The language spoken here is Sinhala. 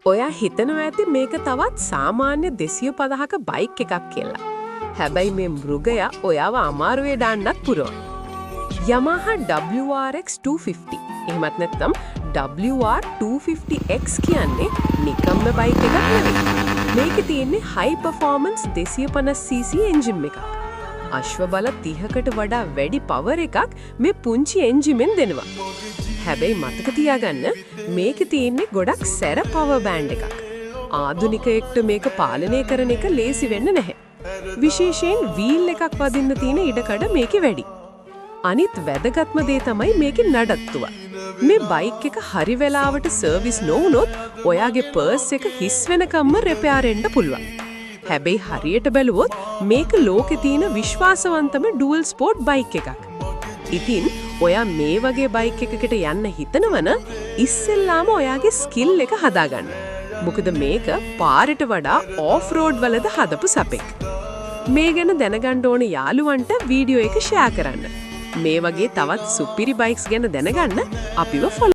ඔයා හිතනවා ඇති මේක තවත් සාමාන්‍ය 250ක බයික් එකක් කියලා. හැබැයි මේ මෘගයා ඔයාව අමාරුවේ දාන්නත් පුරවන. Yamaha WRX 250. එහෙමත් නැත්නම් WR250X කියන්නේ නිකම්ම බයික් එකක් නෙවෙයි. මේකේ තියෙන්නේ high performance 250cc එන්ජින් එකක්. අශ්ව බල 30කට වඩා වැඩි පවර් එකක් මේ පුංචි එන්ජිමෙන් දෙනවා. හැබැයි මතක තියාගන්න මේකේ තියෙන්නේ ගොඩක් සැර පවර් බෑන්ඩ් එකක්. ආධුනිකයෙක්ට මේක පාලනය කරන එක ලේසි වෙන්න නැහැ. විශේෂයෙන් වීල් එකක් වදින්න තියෙන ඉඩකඩ මේකේ වැඩි. අනිත් වැදගත්ම දේ තමයි මේකේ නඩත්තුව. මේ බයික් එක හරි වෙලාවට සර්විස් නොවුනොත් ඔයාගේ පර්ස් එක හිස් වෙනකම්ම රිපෙයාර් වෙන්න පුළුවන්. හැබැයි හරියට බැලුවොත් මේක ලෝකේ තියෙන විශ්වාසවන්තම ඩුවල් ස්පෝර්ට් බයික් එකක්. ඉතින් ඔයා මේ වගේ බයික් එකකට යන්න හිතනවන ඉස්සෙල්ලාම ඔයාගේ ස්කිල් එක හදාගන්න. මොකද මේක පාරට වඩා ඕෆ් රෝඩ් වලද හදපු සපෙක්. මේ ගැන දැනගන්න ඕන යාළුවන්ට වීඩියෝ එක ෂෙයා කරන්න. මේ වගේ තවත් සුපිරි බයික්ස් ගැන දැනගන්න අපිව ෆොලෝ